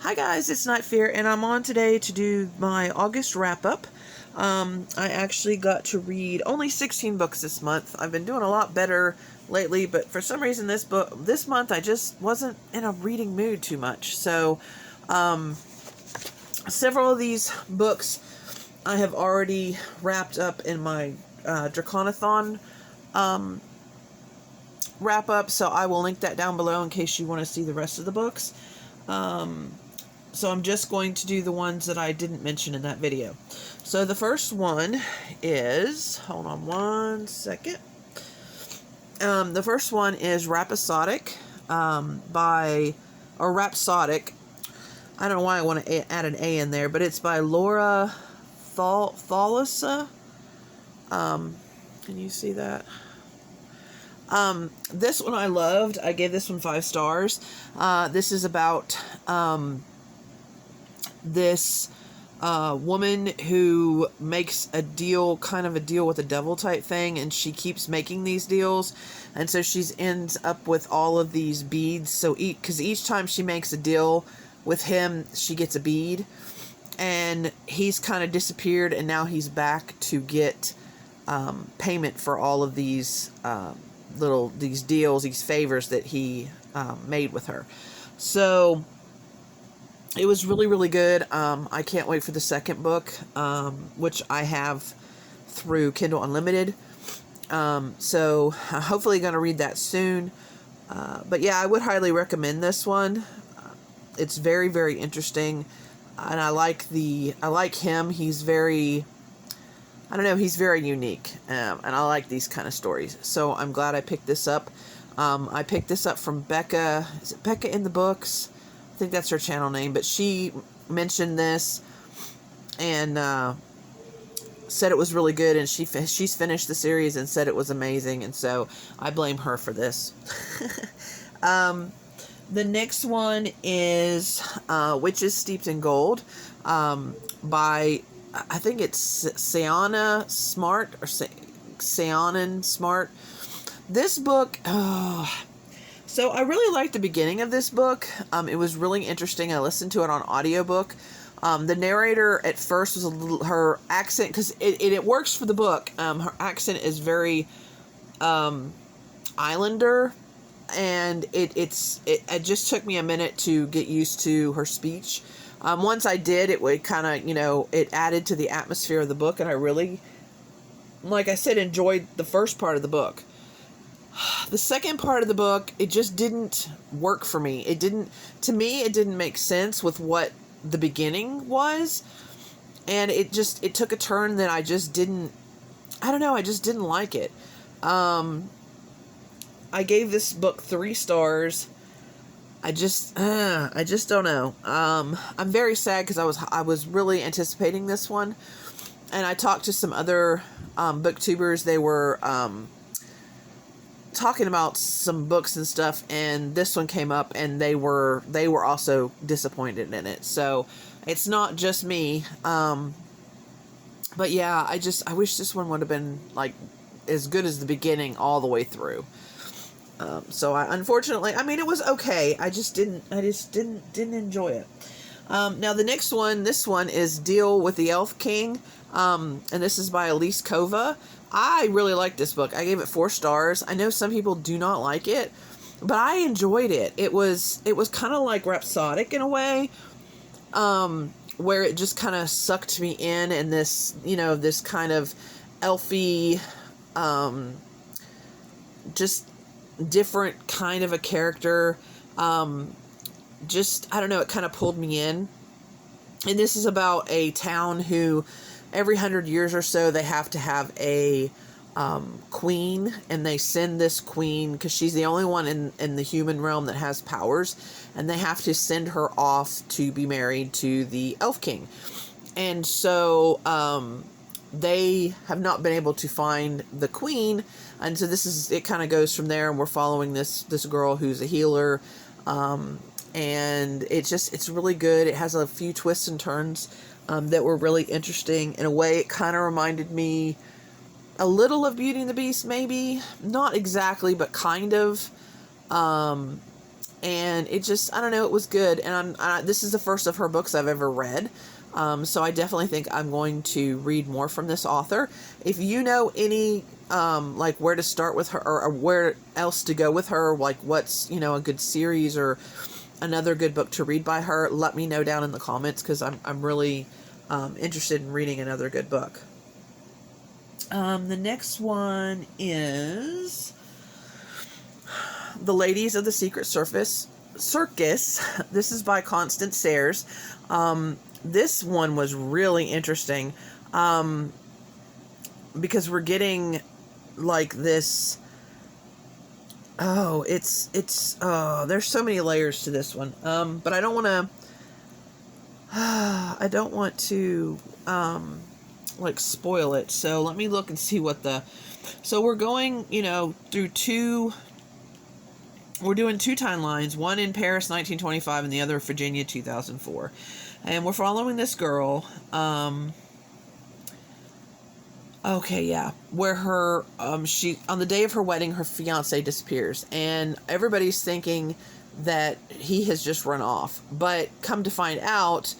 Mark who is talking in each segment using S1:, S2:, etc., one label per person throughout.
S1: Hi guys, it's Night Fear, and I'm on today to do my August wrap-up. I actually got to read only 16 books this month. I've been doing a lot better lately, but for some reason this month I just wasn't in a reading mood too much. So, several of these books I have already wrapped up in my Draconathon wrap-up, so I will link that down below in case you want to see the rest of the books. So I'm just going to do the ones that I didn't mention in that video. So the first one is, hold on one second. The first one is Rapasotic, Rapasotic. I don't know why I want to add an A in there, but it's by Laura Thalassa. Can you see that? This one I loved. I gave this one 5 stars. This is about, this woman who makes a deal, kind of a deal with the devil type thing, and she keeps making these deals, and so she ends up with all of these beads. So because each time she makes a deal with him, she gets a bead, and he's kind of disappeared, and now he's back to get payment for all of these these deals, these favors that he made with her. So it was really, really good. I can't wait for the second book, which I have through Kindle Unlimited. So I'm hopefully going to read that soon. But yeah, I would highly recommend this one. It's very, very interesting. And I like him. He's very, I don't know, he's very unique. And I like these kind of stories. So I'm glad I picked this up. I picked this up from Becca. Is it Becca in the Books? I think that's her channel name, but she mentioned this and said it was really good, and she's finished the series and said it was amazing, and so I blame her for this. The next one is Witches Steeped in Gold, by, I think it's Sayana Smart, or Sayanan Smart. This book, so I really liked the beginning of this book. It was really interesting. I listened to it on audiobook. The narrator at first was a little, her accent, because it works for the book. Her accent is very Islander, and it just took me a minute to get used to her speech. Once I did, it would kind of, it added to the atmosphere of the book, and I really, like I said, enjoyed the first part of the book. The second part of the book, it just didn't work for me. To me, it didn't make sense with what the beginning was. And it took a turn that I just didn't like it. I gave this book 3 stars. I just don't know. I'm very sad because I was really anticipating this one. And I talked to some other booktubers. They were talking about some books and stuff, and this one came up, and they were also disappointed in it. So it's not just me. But yeah, I wish this one would have been like as good as the beginning all the way through. So unfortunately, I mean, it was okay. I just didn't enjoy it. Now the next one, this one is Deal with the Elf King. And this is by Elise Kova. I really liked this book. I gave it 4 stars. I know some people do not like it, but I enjoyed it. It was kind of like Rapasotic in a way, where it just kind of sucked me in, and this, this kind of elfy, just different kind of a character. I don't know, it kind of pulled me in. And this is about a town who, every 100 years or so, they have to have a queen, and they send this queen, because she's the only one in the human realm that has powers, and they have to send her off to be married to the Elf King. And so they have not been able to find the queen, and so it kind of goes from there, and we're following this girl who's a healer, and it's really good. It has a few twists and turns that were really interesting. In a way, it kind of reminded me a little of Beauty and the Beast, maybe. Not exactly, but kind of. and it just, I don't know, it was good. And this is the first of her books I've ever read. So I definitely think I'm going to read more from this author. If you know any, like where to start with her, or where else to go with her, like what's, a good series or another good book to read by her, let me know down in the comments, because I'm really interested in reading another good book. The next one is The Ladies of the Secret Circus. This is by Constance Sayers. This one was really interesting, because we're getting like this. Oh, it's there's so many layers to this one. But I don't want to like spoil it. So let me look and see what so we're going, through we're doing two timelines, one in Paris 1925 and the other Virginia 2004. And we're following this girl, where her, she, on the day of her wedding, her fiance disappears, and everybody's thinking that he has just run off, but come to find out,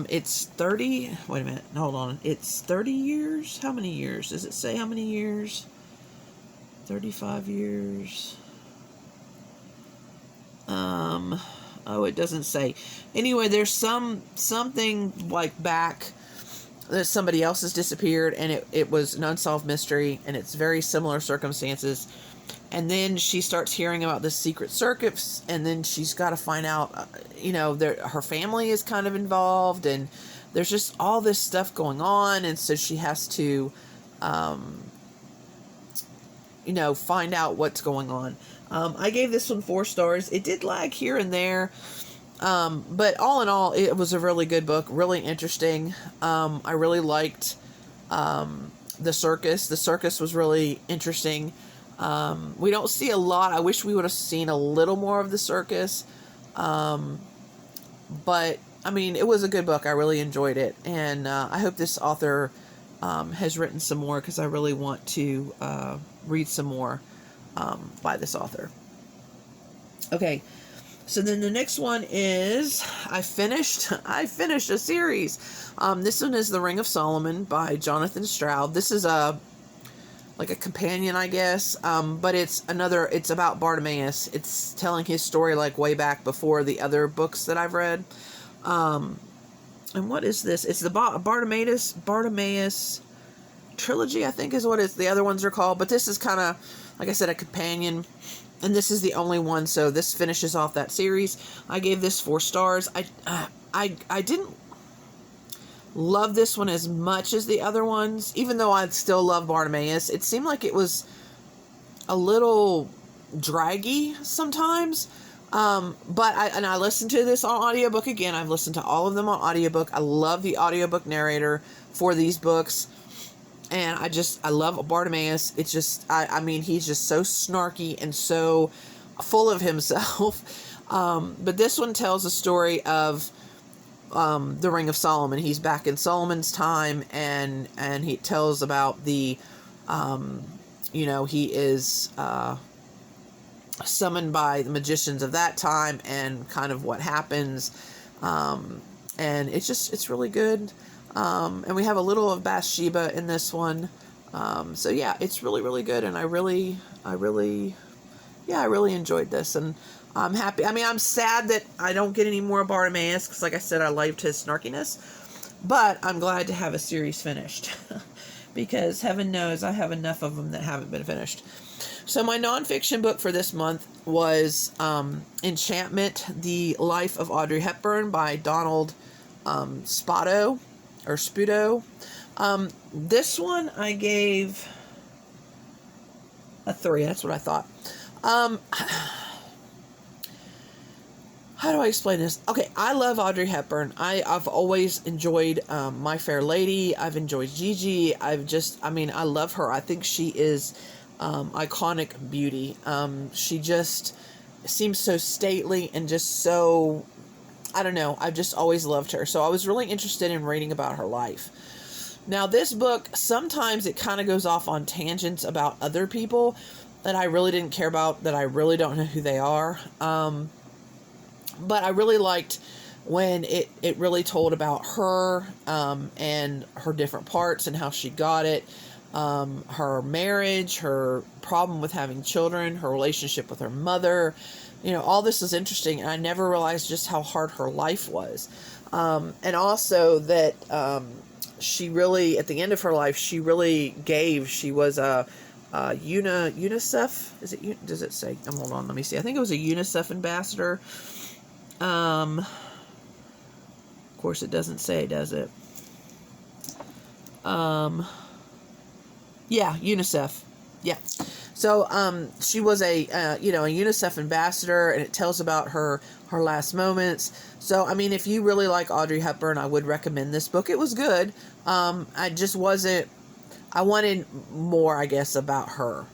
S1: it's 30, wait a minute, hold on, it's 30 years, how many years, does it say how many years, 35 years, it doesn't say. Anyway, there's something like back that somebody else has disappeared, and it was an unsolved mystery, and it's very similar circumstances. And then she starts hearing about this secret circus, and then she's got to find out, her family is kind of involved, and there's just all this stuff going on, and so she has to, find out what's going on. I gave this one 4 stars. It did lag here and there, but all in all, it was a really good book, really interesting. I really liked the circus. The circus was really interesting. We don't see a lot. I wish we would have seen a little more of the circus, but I mean, it was a good book. I really enjoyed it, and I hope this author has written some more, because I really want to read some more by this author. Okay, so then the next one is, I finished a series. This one is The Ring of Solomon by Jonathan Stroud. This is like a companion, I guess, but it's about Bartimaeus. It's telling his story like way back before the other books that I've read. And what is this? It's the Bartimaeus trilogy, I think is what the other ones are called, but this is kind of, like I said, a companion, and this is the only one, so this finishes off that series. I gave this 4 stars. I didn't love this one as much as the other ones, even though I still love Bartimaeus. It seemed like it was a little draggy sometimes, but I listened to this on audiobook again. I've listened to all of them on audiobook. I love the audiobook narrator for these books. And I love Bartimaeus. It's just, I mean, he's just so snarky and so full of himself. But this one tells a story of the Ring of Solomon. He's back in Solomon's time, and he tells about the, he is summoned by the magicians of that time, and kind of what happens. And it's really good. And we have a little of Bathsheba in this one. So yeah, it's really, really good. And I really enjoyed this, and I'm happy. I mean, I'm sad that I don't get any more Bartimaeus, because like I said, I liked his snarkiness, but I'm glad to have a series finished because heaven knows I have enough of them that haven't been finished. So my nonfiction book for this month was, Enchantment, The Life of Audrey Hepburn by Donald, Spudo. This one I gave a 3. That's what I thought. How do I explain this? Okay, I love Audrey Hepburn. I've always enjoyed My Fair Lady. I've enjoyed Gigi. I love her. I think she is iconic beauty. She just seems so stately and just so, I don't know, I've just always loved her. So I was really interested in reading about her life. Now, this book, sometimes it kind of goes off on tangents about other people, that I really didn't care about, that I really don't know who they are. But I really liked when it really told about her, and her different parts and how she got it, her marriage, her problem with having children, her relationship with her mother. All this was interesting, and I never realized just how hard her life was. And also that she really, at the end of her life, she really gave. She was a UNICEF. Does it say? Hold on, let me see. I think it was a UNICEF ambassador. Of course, it doesn't say, does it? Yeah, UNICEF. Yeah. So, she was a UNICEF ambassador, and it tells about her last moments. So, I mean, if you really like Audrey Hepburn, I would recommend this book. It was good. I just wasn't, I wanted more, I guess, about her.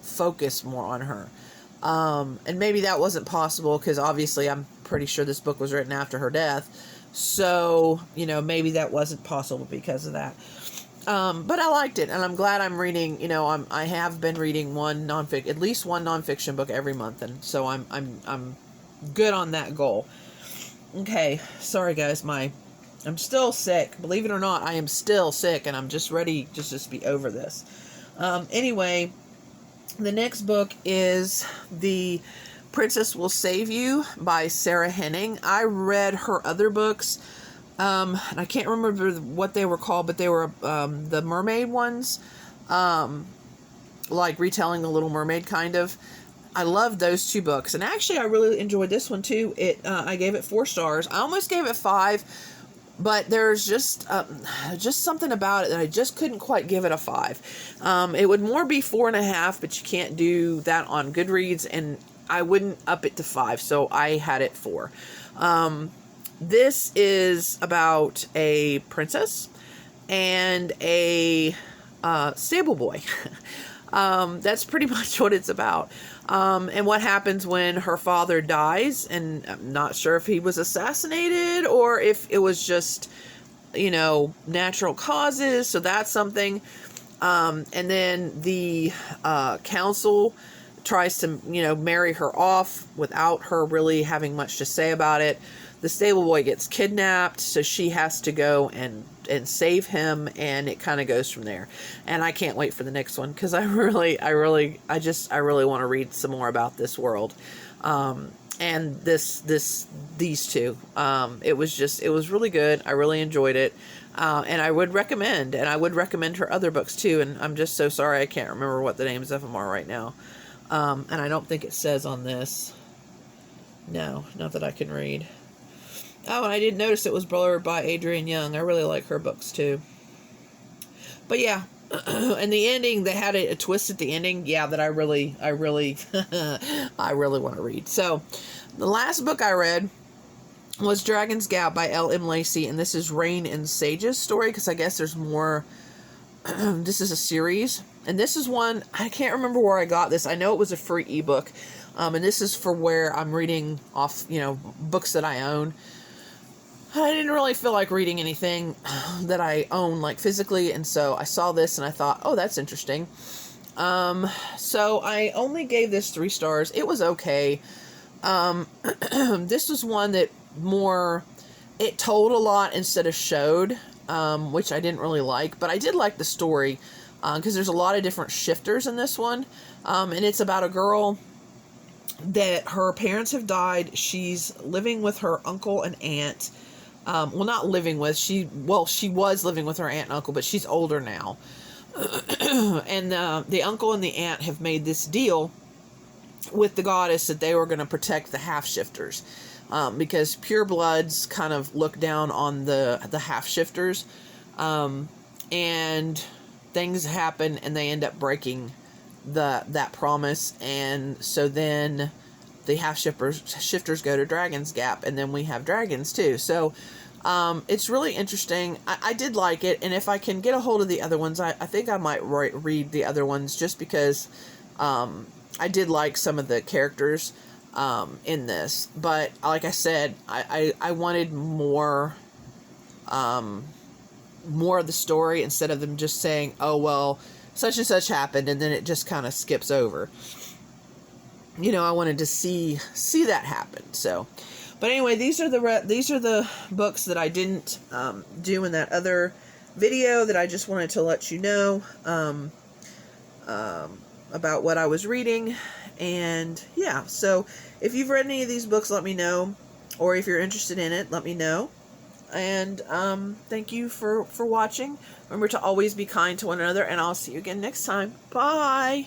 S1: Focus more on her. And maybe that wasn't possible because obviously I'm pretty sure this book was written after her death. So, maybe that wasn't possible because of that. But I liked it, and I'm glad I'm reading, I have been reading at least one nonfiction book every month. And so I'm good on that goal. Okay. Sorry guys. I'm still sick. Believe it or not, I am still sick, and I'm just ready to just be over this. Anyway, the next book is The Princess Will Save You by Sarah Henning. I read her other books. And I can't remember what they were called, but they were the mermaid ones. Like retelling The Little Mermaid, kind of. I loved those two books. And actually, I really enjoyed this one, too. I gave it 4 stars. I almost gave it 5. But there's just something about it that I just couldn't quite give it a 5. It would more be 4.5, but you can't do that on Goodreads, and I wouldn't up it to 5, so I had it 4. This is about a princess and a stable boy. That's pretty much what it's about. And what happens when her father dies, and I'm not sure if he was assassinated or if it was just, natural causes. So that's something. And then the council tries to, marry her off without her really having much to say about it. The stable boy gets kidnapped, so she has to go and save him, and it kind of goes from there. And I can't wait for the next one, because I really want to read some more about this world. And these two. It was really good. I really enjoyed it. And I would recommend her other books too. And I'm just so sorry I can't remember what the names of them are right now. And I don't think it says on this. No, not that I can read. Oh, and I did notice it was blurred by Adrienne Young. I really like her books too. But yeah, and the ending, they had a twist at the ending. Yeah, that I really want to read. So, the last book I read was Dragon's Gap by L.M. Lacey, and this is Rain and Sage's story, because I guess there's more. This is a series, and this is one, I can't remember where I got this. I know it was a free ebook, and this is for where I'm reading off, books that I own. I didn't really feel like reading anything that I own, like, physically, and so I saw this and I thought, oh, that's interesting. So I only gave this 3 stars. It was okay. This was one that it told a lot instead of showed, which I didn't really like, but I did like the story, because there's a lot of different shifters in this one, and it's about a girl that her parents have died. She's living with her uncle and aunt. Well, not living with, she was living with her aunt and uncle, but she's older now. And the uncle and the aunt have made this deal with the goddess that they were going to protect the half-shifters. Because purebloods kind of look down on the half-shifters. And things happen and they end up breaking that promise. And so then the half-shifters go to Dragon's Gap, and then we have dragons too. So it's really interesting. I did like it, and if I can get a hold of the other ones, I think I might read the other ones, just because I did like some of the characters in this. But like I said, I wanted more of the story, instead of them just saying, oh, well, such and such happened, and then it just kind of skips over. You know, I wanted to see that happen. So, but anyway, these are the books that I didn't do in that other video that I just wanted to let you know about what I was reading. And yeah, so if you've read any of these books, let me know, or if you're interested in it, let me know. And thank you for watching. Remember to always be kind to one another, and I'll see you again next time. Bye.